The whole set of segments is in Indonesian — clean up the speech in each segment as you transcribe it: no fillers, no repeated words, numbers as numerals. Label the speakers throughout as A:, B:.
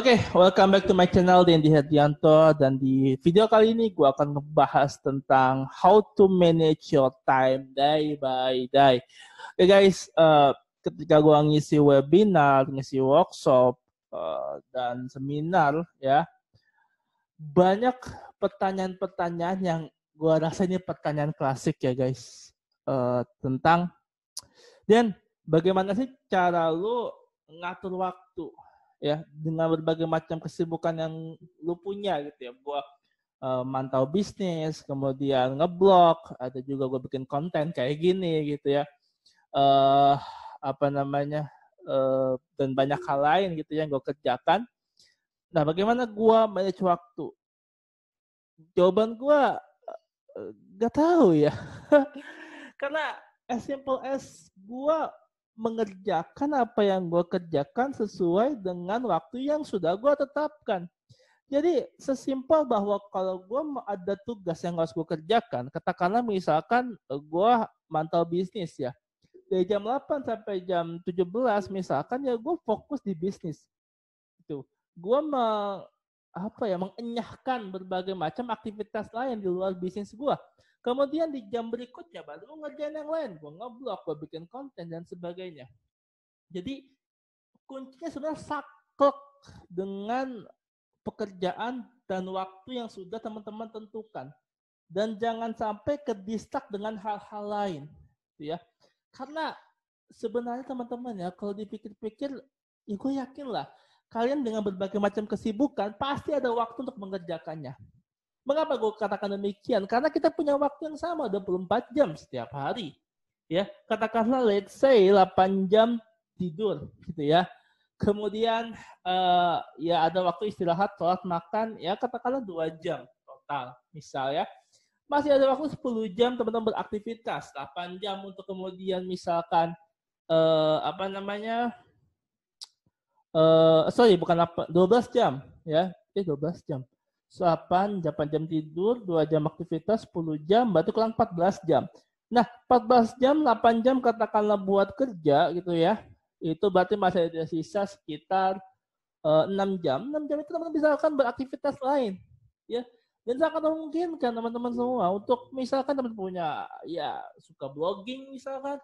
A: Oke, welcome back to my channel, Dendi Herdianto. Dan di video kali ini gue akan ngebahas tentang how to manage your time day by day. Oke guys, ketika gue ngisi webinar, ngisi workshop, dan seminar, ya banyak pertanyaan-pertanyaan yang gue rasa ini pertanyaan klasik ya guys. Tentang, Dan bagaimana sih cara lu ngatur waktu? Ya, dengan berbagai macam kesibukan yang lu punya gitu ya. Gua mantau bisnis, kemudian ngeblog, ada juga gue bikin konten kayak gini gitu ya. Apa namanya? Dan banyak hal lain gitu yang gue kerjakan. Nah, bagaimana gue manage waktu? Jawaban gue gak tahu ya. Karena as simple as gue mengerjakan apa yang gue kerjakan sesuai dengan waktu yang sudah gue tetapkan. Jadi sesimpel bahwa kalau gue ada tugas yang harus gue kerjakan, katakanlah misalkan gue mantau bisnis ya, dari jam 8 sampai jam 17 misalkan ya gue fokus di bisnis. Itu gue mengenyahkan berbagai macam aktivitas lain di luar bisnis gue. Kemudian di jam berikutnya baru ngerjain yang lain, gue ngeblog, gue bikin konten dan sebagainya. Jadi kuncinya sebenarnya saklek dengan pekerjaan dan waktu yang sudah teman-teman tentukan. Dan jangan sampai kedistak dengan hal-hal lain, ya. Karena sebenarnya teman-teman ya, kalau dipikir-pikir, ya gue yakin lah, kalian dengan berbagai macam kesibukan pasti ada waktu untuk mengerjakannya. Mengapa gue katakan demikian? Karena kita punya waktu yang sama, 24 jam setiap hari. Ya, katakanlah let's say 8 jam tidur gitu ya. Kemudian ya ada waktu istirahat, sholat, makan, ya katakanlah 2 jam total. Misalnya masih ada waktu 10 jam teman-teman beraktivitas, 8 jam untuk kemudian misalkan 12 jam ya. 12 jam. 8 jam tidur, 2 jam aktivitas, 10 jam, berarti kurang 14 jam. Nah, 14 jam, 8 jam katakanlah buat kerja gitu ya. Itu berarti masih ada sisa sekitar 6 jam. 6 jam itu teman-teman bisa akan beraktivitas lain. Ya. Dan sangat memungkinkan teman-teman semua untuk misalkan teman punya ya suka blogging misalkan,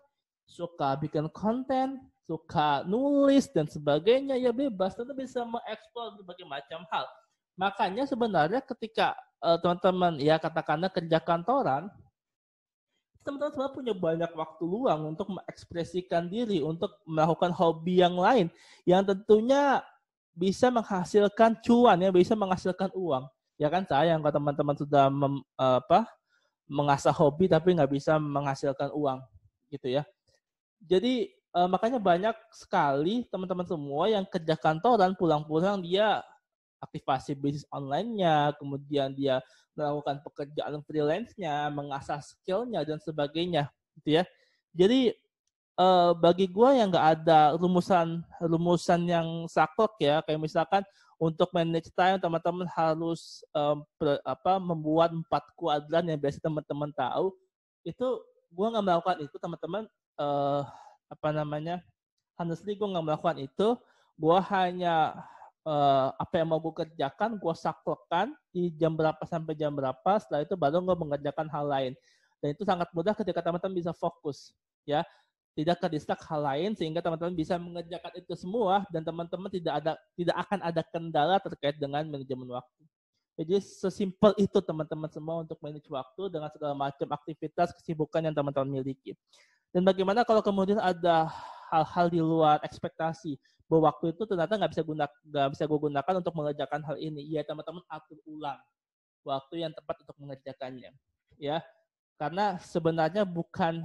A: suka bikin konten, suka nulis dan sebagainya, ya bebas, tentu bisa mengeksplor berbagai macam hal. Makanya sebenarnya ketika teman-teman ya katakanlah kerja kantoran, teman-teman semua punya banyak waktu luang untuk mengekspresikan diri, untuk melakukan hobi yang lain, yang tentunya bisa menghasilkan cuan, ya bisa menghasilkan uang. Ya kan sayang kalau teman-teman sudah mengasah hobi tapi nggak bisa menghasilkan uang, gitu ya. Jadi makanya banyak sekali teman-teman semua yang kerja kantoran pulang-pulang dia aktivasi bisnis online-nya, kemudian dia melakukan pekerjaan freelance-nya, mengasah skill-nya dan sebagainya, gitu ya. Jadi bagi gue yang nggak ada rumusan yang saklek ya, kayak misalkan untuk manage time teman-teman harus membuat 4 kuadran yang biasa teman-teman tahu. Itu gue nggak melakukan itu teman-teman. Honestly gue nggak melakukan itu. Gue hanya apa yang mau gue kerjakan, gue saklekkan di jam berapa sampai jam berapa, setelah itu baru gue mengerjakan hal lain. Dan itu sangat mudah ketika teman-teman bisa fokus, ya, tidak kedistak hal lain, sehingga teman-teman bisa mengerjakan itu semua, dan teman-teman tidak akan ada kendala terkait dengan manajemen waktu. Jadi sesimpel itu teman-teman semua untuk manage waktu dengan segala macam aktivitas, kesibukan yang teman-teman miliki. Dan bagaimana kalau kemudian ada hal-hal di luar ekspektasi, bahwa waktu itu ternyata nggak bisa gue gunakan untuk mengerjakan hal ini. Ya teman-teman atur ulang waktu yang tepat untuk mengerjakannya. Ya, karena sebenarnya bukan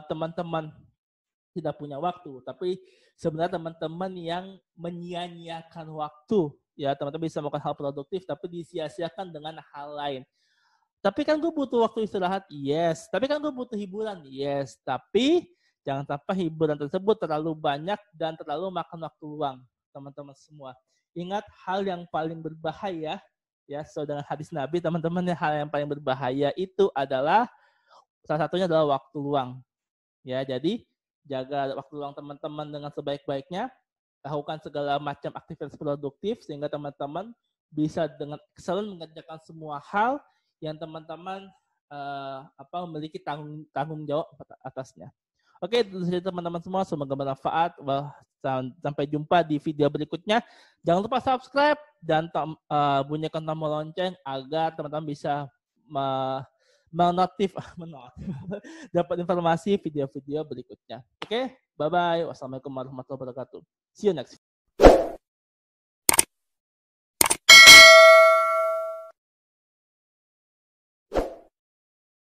A: teman-teman tidak punya waktu, tapi sebenarnya teman-teman yang menyia-nyiakan waktu. Ya, teman-teman bisa melakukan hal produktif, tapi disia-siakan dengan hal lain. Tapi kan gue butuh waktu istirahat, yes. Tapi kan gue butuh hiburan, yes. Tapi jangan sampai hiburan tersebut terlalu banyak dan terlalu makan waktu luang, teman-teman semua. Ingat hal yang paling berbahaya, ya, sesuai dengan hadis Nabi, teman-teman, hal yang paling berbahaya itu adalah salah satunya adalah waktu luang. Ya, jadi jaga waktu luang teman-teman dengan sebaik-baiknya. lakukan segala macam aktivitas produktif sehingga teman-teman bisa dengan excellent mengerjakan semua hal yang teman-teman memiliki tanggung jawab atasnya. Oke, itu saja teman-teman semua. Semoga bermanfaat. Sampai jumpa di video berikutnya. Jangan lupa subscribe dan bunyikan tombol lonceng agar teman-teman bisa dapat informasi video-video berikutnya. Oke, bye-bye. Wassalamualaikum warahmatullahi wabarakatuh. See you next.